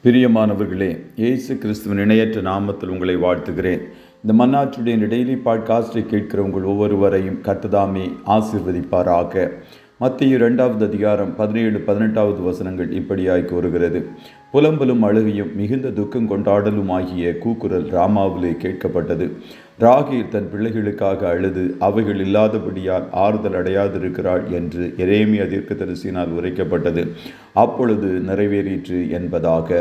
பிரியமானவர்களே, இயேசு கிறிஸ்துவின் இணையற்ற நாமத்தில் உங்களை வாழ்த்துகிறேன். இந்த மன்னாற்றுடைய டெய்லி பாட்காஸ்டை கேட்கிற உங்கள் ஒவ்வொருவரையும் கர்த்தர் ஆசீர்வதிப்பாராக. மத்தேயு 2வது அதிகாரம் 17-18 வசனங்கள் இப்படியாய் கூறுகிறது. புலம்பலும் அழுகையும் மிகுந்த துக்கம் கொண்டாடலும் ஆகிய கூக்குரல் ராமாவிலே கேட்கப்பட்டது. ராகேல் தன் பிள்ளைகளுக்காக அழுது அவைகள் இல்லாதபடியால் ஆறுதல் அடையாதிருக்கிறாள் என்று எரேமியா தீர்க்கதரிசியினால் உரைக்கப்பட்டது. அப்பொழுது நிறைவேறிற்று என்பதாக.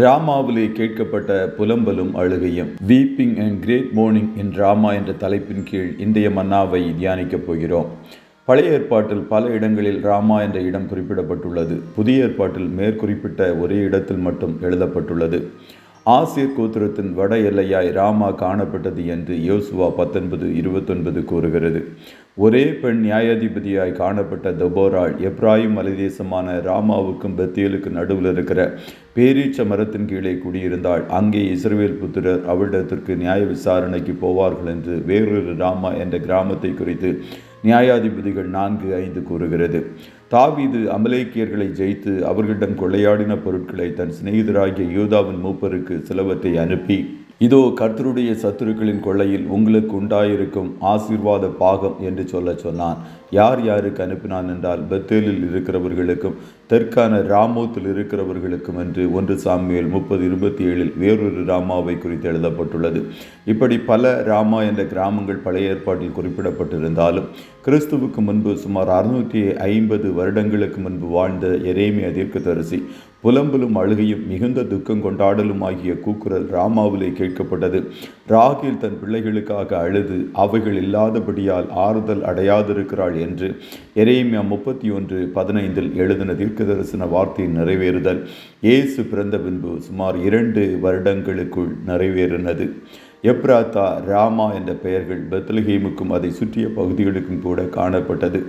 ராமாவிலே கேட்கப்பட்ட புலம்பலும் அழுகையும், வீப்பிங் அண்ட் கிரேட் மோர்னிங் இன் ராமா என்ற தலைப்பின் கீழ் இன்றைய மன்னாவை தியானிக்கப் போகிறோம். பழைய ஏற்பாட்டில் பல இடங்களில் ராமா என்ற இடம் குறிப்பிடப்பட்டுள்ளது. புதிய ஏற்பாட்டில் மேற்குறிப்பிட்ட ஒரே இடத்தில் மட்டும் எழுதப்பட்டுள்ளது. ஆசேர் கோத்திரத்தின் வட எல்லையாய் ராமா காணப்பட்டது என்று யோசுவா 19:29 கூறுகிறது. ஒரே பெண் நியாயாதிபதியாய் காணப்பட்ட தெபோராள் எப்ராயிம் மலைதேசமான ராமாவுக்கும் பெத்தேலுக்கு நடுவில் இருக்கிற பேரீச்ச மரத்தின் கீழே குடியிருந்தாள். அங்கே இஸ்ரவேல் புத்திரர் அவளிடத்திற்கு நியாய விசாரணைக்கு போவார்கள் என்று வேறொரு ராமா என்ற கிராமத்தை குறித்து நியாயாதிபதிகள் 4:5 கூறுகிறது. தாவீது அமலேக்கியர்களை ஜெயித்து அவர்களிடம் கொள்ளையாடின பொருட்களை தன் சிநேகிதராகிய யூதாவின் மூப்பருக்கு சிலவற்றை அனுப்பி, இதோ கர்த்தருடைய சத்துருக்களின் கொள்ளையில் உங்களுக்கு உண்டாயிருக்கும் ஆசீர்வாத பாகம் என்று சொன்னான். யார் யாருக்கு அனுப்பினான் என்றால், பெத்தேலில் இருக்கிறவர்களுக்கும் தெற்கான ராமோத்தில் இருக்கிறவர்களுக்கும் என்று 1 சாமுவேல் 30:27 வேறொரு ராமாவை குறித்து எழுதப்பட்டுள்ளது. இப்படி பல ராமா என்ற கிராமங்கள் பழைய ஏற்பாட்டில் குறிப்பிடப்பட்டிருந்தாலும், கிறிஸ்துவுக்கு முன்பு சுமார் 650 வருடங்களுக்கு முன்பு வாழ்ந்த எரேமியா தீர்க்கதரிசி புலம்பலும் அழுகையும் மிகுந்த துக்கம் கொண்டாடலும் ஆகிய கூக்குரல் ராமாவிலே கேட்கப்பட்டது. ராகேல் தன் பிள்ளைகளுக்காக அழுது அவைகள் இல்லாதபடியால் ஆறுதல் அடையாதிருக்கிறாள் என்று எரேமியா 31:15 எழுதின தீர்க்கதரிசன வார்த்தையின் நிறைவேறுதல் இயேசு பிறந்த பின்பு சுமார் 2 வருடங்களுக்குள் நிறைவேறினது. எப்ராத்தா, ராமா என்ற பெயர்கள் பெத்லகேமுக்கும் அதை சுற்றிய பகுதிகளுக்கும் கூட காணப்பட்டது.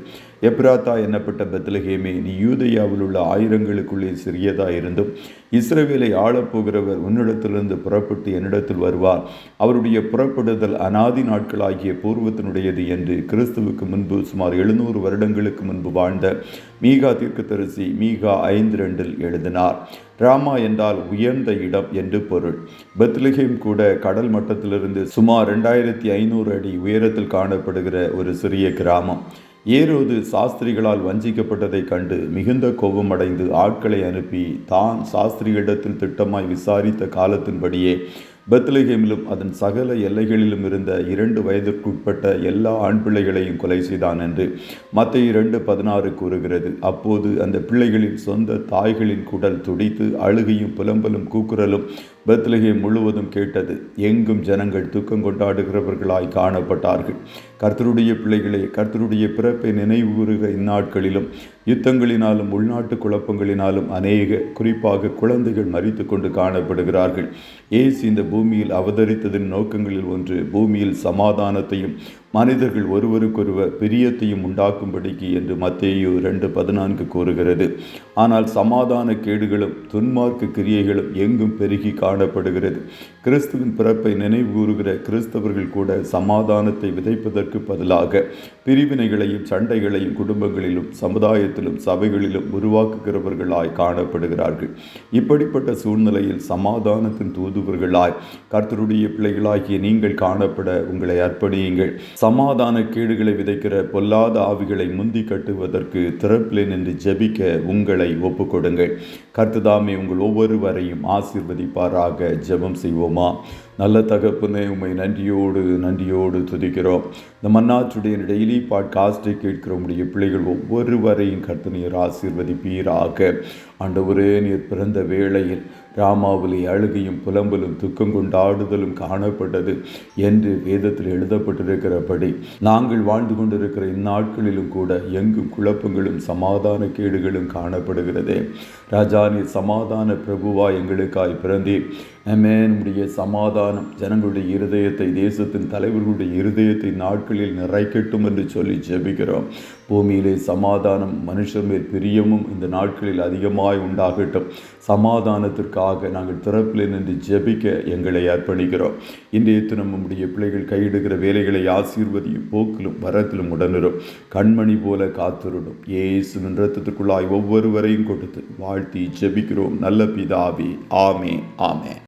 எப்ராத்தா என்னப்பட்ட பெத்லகேமே, நீ யூதேயாவில் உள்ள ஆயிரங்களுக்குள்ளே சிறியதாயிருந்தும் இஸ்ரவேலை ஆளப்போகிறவர் உன்னிடத்திலிருந்து புறப்பட்டு என்னிடத்தில் வருவார். அவருடைய புறப்படுதல் அநாதி நாட்களாகிய பூர்வத்தினுடையது என்று கிறிஸ்துவுக்கு முன்பு சுமார் 700 வருடங்களுக்கு முன்பு வாழ்ந்த மீகா தீர்க்கதரிசி மீகா 5:2 எழுதினார். ராமா என்றால் உயர்ந்த இடம் என்று பொருள். பெத்லகேம் கூட கடல் மட்டத்திலிருந்து சுமார் 2500 அடி உயரத்தில் காணப்படுகிற ஒரு சிறிய கிராமம். ஏரோது சாஸ்திரிகளால் வஞ்சிக்கப்பட்டதை கண்டு மிகுந்த கோபமடைந்து ஆட்களை அனுப்பி தான் சாஸ்திரிகளிடத்தில் திட்டமாய் விசாரித்த காலத்தின்படியே பெத்லகேமிலும் அதன் சகல எல்லைகளிலும் இருந்த 2 வயதிற்குட்பட்ட எல்லா ஆண் பிள்ளைகளையும் கொலை செய்தான் என்று மத்தேயு 2:16 கூறுகிறது. அப்போது அந்த பிள்ளைகளின் சொந்த தாய்களின் குடல் துடித்து அழுகையும் புலம்பலும் கூக்குரலும் பெத்லகேம் முழுவதும் கேட்டது. எங்கும் ஜனங்கள் துக்கம் கொண்டாடுகிறவர்களாய் காணப்பட்டார்கள். கர்த்தருடைய பிள்ளைகளே, கர்த்தருடைய பிறப்பை நினைவுகூறுகிற இந்நாட்களிலும் யுத்தங்களினாலும் உள்நாட்டு குழப்பங்களினாலும் குறிப்பாக குழந்தைகள் மரித்து கொண்டு காணப்படுகிறார்கள். இயேசு இந்த பூமியில் அவதரித்ததின் நோக்கங்களில் ஒன்று பூமியில் சமாதானத்தையும் மனிதர்கள் ஒருவருக்கொருவர் பிரியத்தையும் உண்டாக்கும்படிக்கு என்று மத்தேயு 2:14 கூறுகிறது. ஆனால் சமாதான கேடுகளும் துன்மார்க்க கிரியைகளும் எங்கும் பெருகி காணப்படுகிறது. கிறிஸ்துவின் பிறப்பை நினைவு கூறுகிற கிறிஸ்தவர்கள் கூட சமாதானத்தை விதைப்பதற்கு பதிலாக பிரிவினைகளையும் சண்டைகளையும் குடும்பங்களிலும் சமுதாயத்திலும் சபைகளிலும் உருவாக்குகிறவர்களாய் காணப்படுகிறார்கள். இப்படிப்பட்ட சூழ்நிலையில் சமாதானத்தின் தூதுவர்களாய் கர்த்தருடைய பிள்ளைகளாகிய நீங்கள் காணப்பட உங்களை அர்ப்பணியுங்கள். சமாதான கேடுகளை விதைக்கிற பொல்லாத ஆவிகளை முந்தி கட்டுவதற்கு திறப்பிலே நின்று ஜெபிக்க உங்களை ஒப்புக்கொடுங்கள். கர்த்தர் உங்கள் ஒவ்வொருவரையும் ஆசீர்வதிப்பாராக. ஜெபம் செய்வோமா? நல்ல தகப்பனே, உம்மை நன்றியோடு துதிக்கிறோம். இந்த மன்னாற்றுடைய டெய்லி பாட்காஸ்டை கேட்கிற உடைய பிள்ளைகள் ஒவ்வொருவரையும் கர்த்தர் நீர் ஆசீர்வதிப்பீராக. ஆண்டவரே, நீர் பிறந்த வேளையில் ராமாவிலே அழுகையும் புலம்பலும் துக்கம் கொண்டாடுதலும் காணப்பட்டது என்று வேதத்தில் எழுதப்பட்டிருக்கிறபடி நாங்கள் வாழ்ந்து கொண்டிருக்கிற இந்நாட்களிலும் கூட எங்கும் குழப்பங்களும் சமாதான கேடுகளும் காணப்படுகிறதே. ராஜா, நீர் சமாதான பிரபுவா எங்களுக்காய் பிறந்தீர். நம்முடைய சமாதான சமாதானம் ஜனங்களுடைய இருதயத்தை, தேசத்தின் தலைவர்களுடைய இருதயத்தை நாட்களில் நிறைக்கட்டும் என்று சொல்லி ஜெபிக்கிறோம். பூமியிலே சமாதானம், மனுஷர் மேல் பிரியமும் இந்த நாட்களில் அதிகமாய் உண்டாகட்டும். சமாதானத்திற்காக நாங்கள் திறப்பில் நின்று ஜெபிக்க எங்களை அர்ப்பணிக்கிறோம். இன்றைய தினம் நம்முடைய பிள்ளைகள் கையிடுகிற வேலைகளை ஆசீர்வதியும், போக்கிலும் வரத்திலும் உடனிரும், கண்மணி போல காத்திருடும். இயேசுவின் இரத்தத்திற்குள்ளாய் ஒவ்வொருவரையும் கொடுத்து வாழ்த்தி ஜெபிக்கிறோம் நல்ல பிதாவே. ஆமே ஆமே.